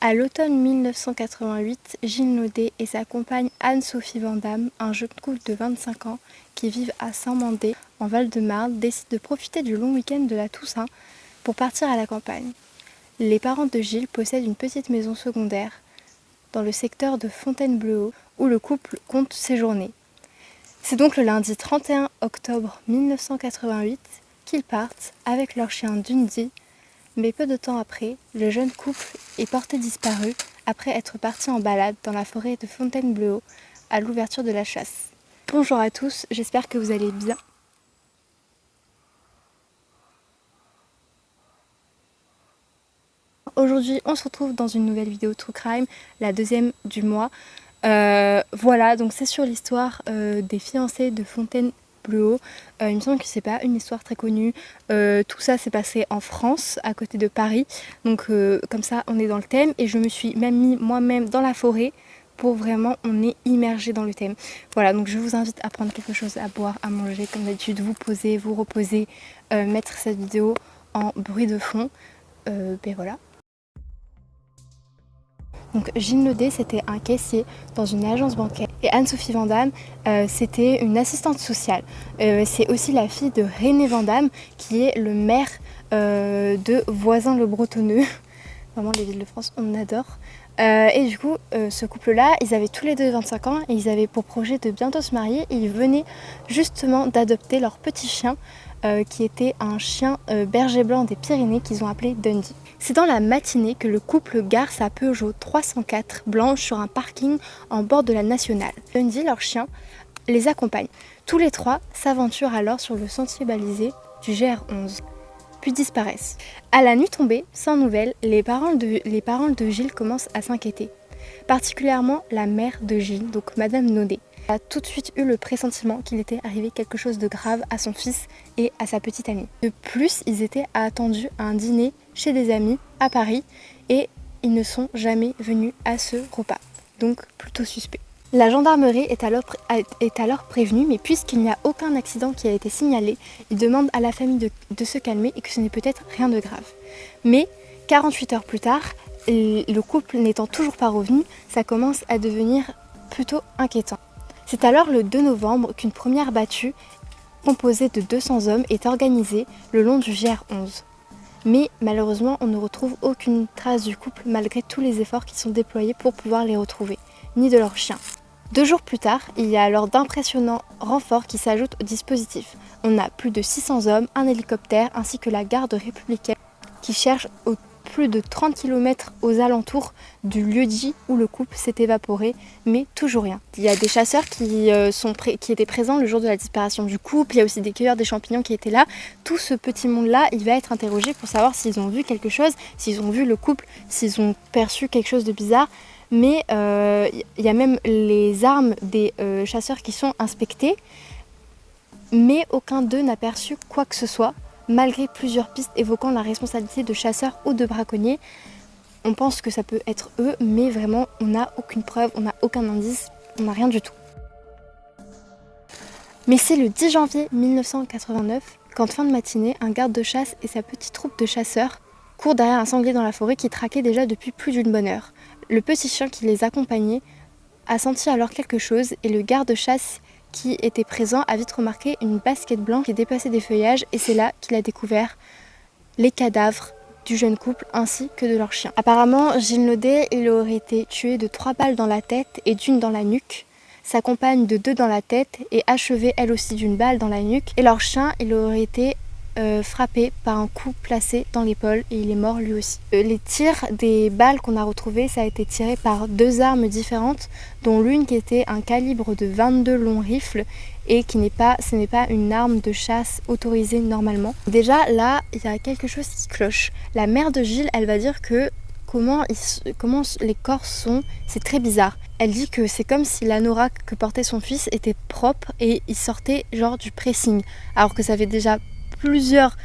À l'automne 1988, Gilles Naudet et sa compagne Anne-Sophie Vandamme, un jeune couple de 25 ans qui vivent à Saint-Mandé, en Val-de-Marne, décident de profiter du long week-end de la Toussaint pour partir à la campagne. Les parents de Gilles possèdent une petite maison secondaire dans le secteur de Fontainebleau où le couple compte séjourner. C'est donc le lundi 31 octobre 1988 qu'ils partent avec leur chien Dundee. Mais peu de temps après, le jeune couple est porté disparu après être parti en balade dans la forêt de Fontainebleau à l'ouverture de la chasse. Bonjour à tous, j'espère que vous allez bien. Aujourd'hui, on se retrouve dans une nouvelle vidéo True Crime, la deuxième du mois. Voilà, donc c'est sur l'histoire des fiancés de Fontainebleau. Il me semble que c'est pas une histoire très connue. Tout ça s'est passé en France, à côté de Paris. Donc comme ça, on est dans le thème. Et je me suis même mis moi-même dans la forêt pour vraiment, on est immergé dans le thème. Voilà, donc je vous invite à prendre quelque chose à boire, à manger. Comme d'habitude, vous poser, vous reposer, mettre cette vidéo en bruit de fond. Ben voilà. Donc Gilles Naudet, c'était un caissier dans une agence bancaire et Anne-Sophie Vandamme, c'était une assistante sociale. C'est aussi la fille de René Vandamme qui est le maire de Voisins-le-Bretonneux. Vraiment les villes de France, on adore. Et du coup, ce couple-là, ils avaient tous les deux 25 ans et ils avaient pour projet de bientôt se marier et ils venaient justement d'adopter leur petit chien qui était un chien berger blanc des Pyrénées qu'ils ont appelé Dundee. C'est dans la matinée que le couple gare sa Peugeot 304 blanche sur un parking en bord de la nationale. Dundee, leur chien, les accompagne. Tous les trois s'aventurent alors sur le sentier balisé du GR11, puis disparaissent. À la nuit tombée, sans nouvelles, les parents de Gilles commencent à s'inquiéter. Particulièrement la mère de Gilles, donc Madame Naudet, a tout de suite eu le pressentiment qu'il était arrivé quelque chose de grave à son fils et à sa petite amie. De plus, ils étaient attendus à un dîner chez des amis à Paris et ils ne sont jamais venus à ce repas, donc plutôt suspect. La gendarmerie est alors prévenue, mais puisqu'il n'y a aucun accident qui a été signalé, ils demandent à la famille de se calmer et que ce n'est peut-être rien de grave. Mais 48 heures plus tard, le couple n'étant toujours pas revenu, ça commence à devenir plutôt inquiétant. C'est alors le 2 novembre qu'une première battue composée de 200 hommes est organisée le long du GR11. Mais malheureusement, on ne retrouve aucune trace du couple malgré tous les efforts qui sont déployés pour pouvoir les retrouver, ni de leurs chiens. 2 jours plus tard, il y a alors d'impressionnants renforts qui s'ajoutent au dispositif. On a plus de 600 hommes, un hélicoptère ainsi que la garde républicaine qui cherche au plus de 30 km aux alentours du lieu-dit où le couple s'est évaporé, mais toujours rien. Il y a des chasseurs qui étaient présents le jour de la disparition du couple, il y a aussi des cueilleurs des champignons qui étaient là. Tout ce petit monde-là, il va être interrogé pour savoir s'ils ont vu quelque chose, s'ils ont vu le couple, s'ils ont perçu quelque chose de bizarre. Mais il y a même les armes des chasseurs qui sont inspectées, mais aucun d'eux n'a perçu quoi que ce soit. Malgré plusieurs pistes évoquant la responsabilité de chasseurs ou de braconniers, on pense que ça peut être eux, mais vraiment on n'a aucune preuve, on n'a aucun indice, on n'a rien du tout. Mais c'est le 10 janvier 1989 qu'en fin de matinée, un garde de chasse et sa petite troupe de chasseurs courent derrière un sanglier dans la forêt qui traquait déjà depuis plus d'une bonne heure. Le petit chien qui les accompagnait a senti alors quelque chose et le garde de chasse qui était présent a vite remarqué une basket blanche qui dépassait des feuillages et c'est là qu'il a découvert les cadavres du jeune couple ainsi que de leur chien. Apparemment, Gilles Naudet, il aurait été tué de 3 balles dans la tête et d'une dans la nuque, sa compagne de 2 dans la tête et achevée elle aussi d'une balle dans la nuque, et leur chien, il aurait été frappé par un coup placé dans l'épaule et il est mort lui aussi. Les tirs des balles qu'on a retrouvées, ça a été tiré par 2 armes différentes, dont l'une qui était un calibre de 22 longs rifles et ce n'est pas une arme de chasse autorisée normalement. Déjà là, il y a quelque chose qui cloche. La mère de Gilles, elle va dire que comment les corps sont, c'est très bizarre. Elle dit que c'est comme si l'anorak que portait son fils était propre et il sortait genre du pressing, alors que ça fait déjà plusieurs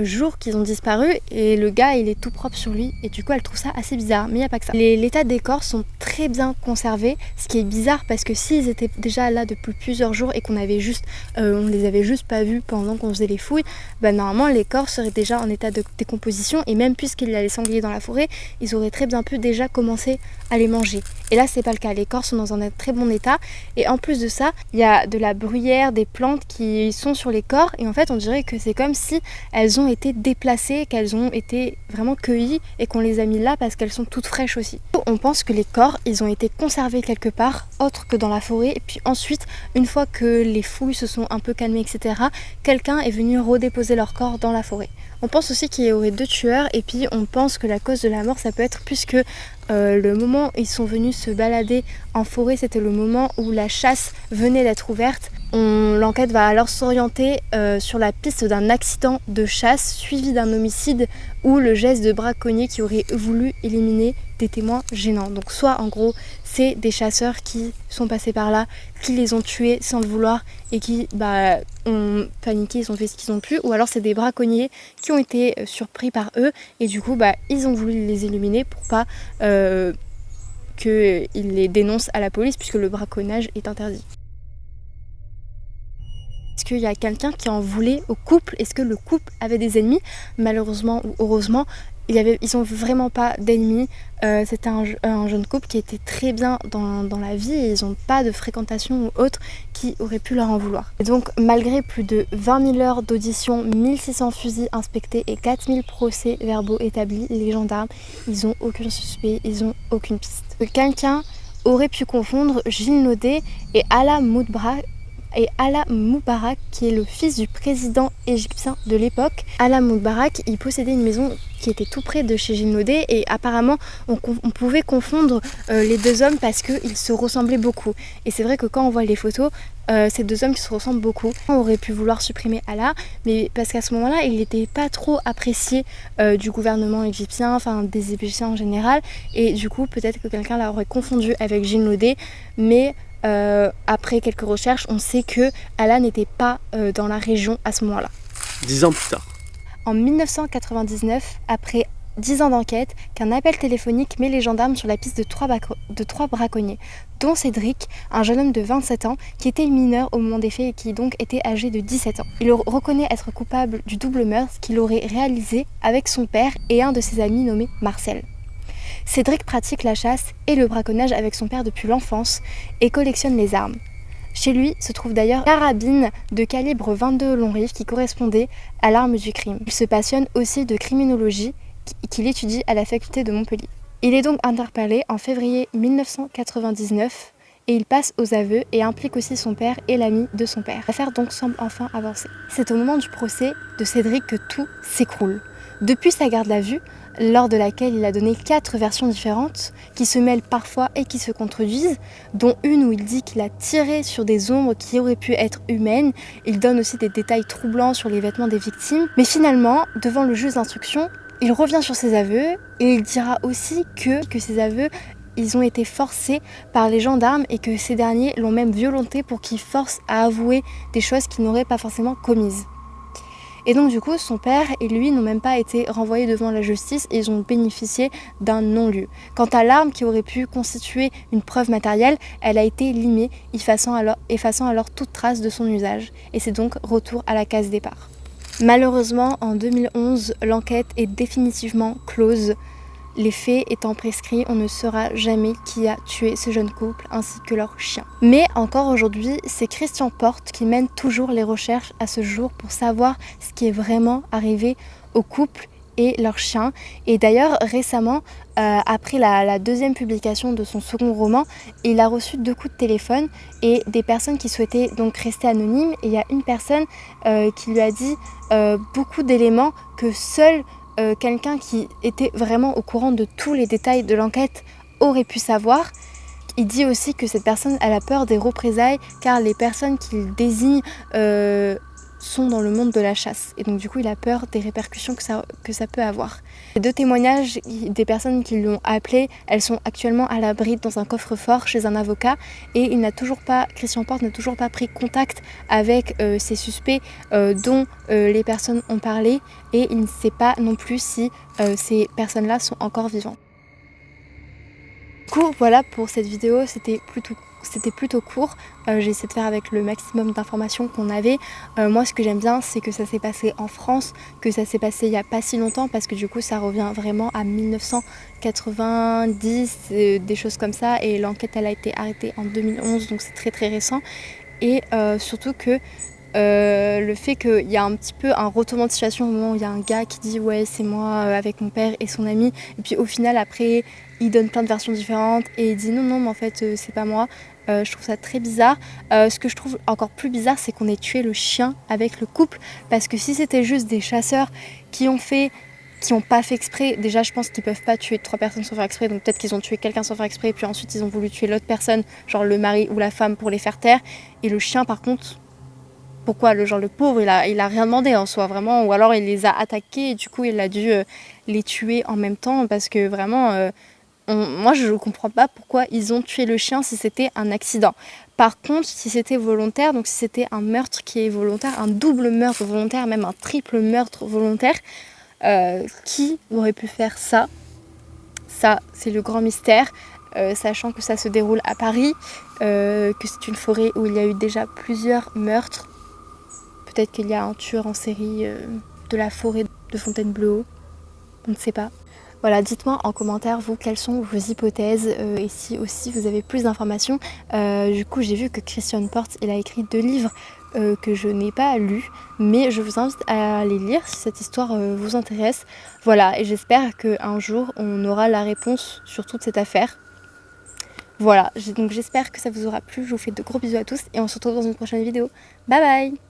jours qu'ils ont disparu et le gars il est tout propre sur lui et du coup elle trouve ça assez bizarre, mais il n'y a pas que ça. L'état des corps sont très bien conservés, ce qui est bizarre parce que s'ils étaient déjà là depuis plusieurs jours et qu'on avait juste, on les avait juste pas vus pendant qu'on faisait les fouilles, bah normalement les corps seraient déjà en état de décomposition et même puisqu'il y a les sangliers dans la forêt, ils auraient très bien pu déjà commencer à les manger. Et là c'est pas le cas, les corps sont dans un très bon état et en plus de ça, il y a de la bruyère, des plantes qui sont sur les corps et en fait on dirait que c'est comme si elles ont été déplacées, qu'elles ont été vraiment cueillies et qu'on les a mis là parce qu'elles sont toutes fraîches aussi. On pense que les corps, ils ont été conservés quelque part, autre que dans la forêt, et puis ensuite, une fois que les fouilles se sont un peu calmées, etc., quelqu'un est venu redéposer leur corps dans la forêt. On pense aussi qu'il y aurait 2 tueurs, et puis on pense que la cause de la mort, ça peut être puisque le moment où ils sont venus se balader en forêt, c'était le moment où la chasse venait d'être ouverte. L'enquête va alors s'orienter sur la piste d'un accident de chasse suivi d'un homicide ou le geste de braconnier qui aurait voulu éliminer des témoins gênants. Donc soit en gros c'est des chasseurs qui sont passés par là, qui les ont tués sans le vouloir et qui ont paniqué, ils ont fait ce qu'ils ont pu, ou alors c'est des braconniers qui ont été surpris par eux et du coup ils ont voulu les éliminer pour pas qu'ils les dénoncent à la police puisque le braconnage est interdit. Est-ce qu'il y a quelqu'un qui en voulait au couple? Est-ce que le couple avait des ennemis? Malheureusement ou heureusement, ils n'ont vraiment pas d'ennemis. C'était un jeune couple qui était très bien dans la vie et ils n'ont pas de fréquentation ou autre qui aurait pu leur en vouloir. Et donc malgré plus de 20 000 heures d'audition, 1600 fusils inspectés et 4000 procès verbaux établis, les gendarmes, ils n'ont aucun suspect, ils n'ont aucune piste. Quelqu'un aurait pu confondre Gilles Naudet et Alla Moubarak, qui est le fils du président égyptien de l'époque. Alla Moubarak, il possédait une maison qui était tout près de chez Gilles Naudet et apparemment on pouvait confondre les 2 hommes parce qu'ils se ressemblaient beaucoup. Et c'est vrai que quand on voit les photos, ces 2 hommes qui se ressemblent beaucoup. On aurait pu vouloir supprimer Alla, mais parce qu'à ce moment-là, il n'était pas trop apprécié du gouvernement égyptien, enfin des Égyptiens en général, et du coup peut-être que quelqu'un l'aurait confondu avec Gilles Naudet, mais après quelques recherches, on sait que Alla n'était pas dans la région à ce moment-là. 10 ans plus tard. En 1999, après 10 ans d'enquête, qu'un appel téléphonique met les gendarmes sur la piste de 3 braconniers, dont Cédric, un jeune homme de 27 ans qui était mineur au moment des faits et qui donc était âgé de 17 ans. Il reconnaît être coupable du double meurtre qu'il aurait réalisé avec son père et un de ses amis nommé Marcel. Cédric pratique la chasse et le braconnage avec son père depuis l'enfance et collectionne les armes. Chez lui se trouve d'ailleurs une carabine de calibre 22 long rifle qui correspondait à l'arme du crime. Il se passionne aussi de criminologie qu'il étudie à la faculté de Montpellier. Il est donc interpellé en février 1999 et il passe aux aveux et implique aussi son père et l'ami de son père. L'affaire donc semble enfin avancer. C'est au moment du procès de Cédric que tout s'écroule. Depuis sa garde à vue, lors de laquelle il a donné 4 versions différentes, qui se mêlent parfois et qui se contredisent, dont une où il dit qu'il a tiré sur des ombres qui auraient pu être humaines. Il donne aussi des détails troublants sur les vêtements des victimes. Mais finalement, devant le juge d'instruction, il revient sur ses aveux et il dira aussi que ces aveux, ils ont été forcés par les gendarmes et que ces derniers l'ont même violenté pour qu'il force à avouer des choses qu'il n'aurait pas forcément commises. Et donc du coup, son père et lui n'ont même pas été renvoyés devant la justice et ils ont bénéficié d'un non-lieu. Quant à l'arme qui aurait pu constituer une preuve matérielle, elle a été limée, effaçant alors toute trace de son usage. Et c'est donc retour à la case départ. Malheureusement, en 2011, l'enquête est définitivement close. Les faits étant prescrits, on ne saura jamais qui a tué ce jeune couple ainsi que leur chien. Mais encore aujourd'hui, c'est Christian Porte qui mène toujours les recherches à ce jour pour savoir ce qui est vraiment arrivé au couple et leur chien. Et d'ailleurs, récemment, après la 2e publication de son second roman, il a reçu 2 coups de téléphone et des personnes qui souhaitaient donc rester anonymes. Et il y a une personne qui lui a dit beaucoup d'éléments que seul quelqu'un qui était vraiment au courant de tous les détails de l'enquête aurait pu savoir. Il dit aussi que cette personne a la peur des représailles car les personnes qu'il désigne sont dans le monde de la chasse. Et donc du coup il a peur des répercussions que ça peut avoir. Les 2 témoignages des personnes qui l'ont appelé, elles sont actuellement à l'abri dans un coffre-fort chez un avocat et Christian Porte n'a toujours pas pris contact avec ces suspects dont les personnes ont parlé et il ne sait pas non plus si ces personnes-là sont encore vivantes. Du coup voilà pour cette vidéo, c'était plutôt court, j'ai essayé de faire avec le maximum d'informations qu'on avait. Moi ce que j'aime bien c'est que ça s'est passé en France, que ça s'est passé il n'y a pas si longtemps parce que du coup ça revient vraiment à 1990, des choses comme ça, et l'enquête elle a été arrêtée en 2011 donc c'est très récent. Et surtout que le fait qu'il y a un petit peu un retournement de situation au moment où il y a un gars qui dit ouais c'est moi avec mon père et son ami, et puis au final après il donne plein de versions différentes et il dit non mais en fait c'est pas moi. Je trouve ça très bizarre. Ce que je trouve encore plus bizarre c'est qu'on ait tué le chien avec le couple, parce que si c'était juste des chasseurs qui ont pas fait exprès, déjà je pense qu'ils peuvent pas tuer 3 personnes sans faire exprès, donc peut-être qu'ils ont tué quelqu'un sans faire exprès, puis ensuite ils ont voulu tuer l'autre personne, genre le mari ou la femme, pour les faire taire. Et le chien par contre, pourquoi le pauvre il a rien demandé en soi vraiment, ou alors il les a attaqués et du coup il a dû les tuer en même temps, parce que vraiment moi je ne comprends pas pourquoi ils ont tué le chien si c'était un accident. Par contre si c'était volontaire, donc si c'était un meurtre qui est volontaire, un double meurtre volontaire, même un triple meurtre volontaire, qui aurait pu faire ça? Ça c'est le grand mystère, sachant que ça se déroule à Paris, que c'est une forêt où il y a eu déjà plusieurs meurtres. Peut-être qu'il y a un tueur en série de la forêt de Fontainebleau, on ne sait pas. Voilà, dites-moi en commentaire vous quelles sont vos hypothèses et si aussi vous avez plus d'informations. Du coup j'ai vu que Christian Porte il a écrit 2 livres que je n'ai pas lus, mais je vous invite à les lire si cette histoire vous intéresse. Voilà, et j'espère qu'un jour on aura la réponse sur toute cette affaire. Voilà, donc j'espère que ça vous aura plu, je vous fais de gros bisous à tous et on se retrouve dans une prochaine vidéo. Bye bye!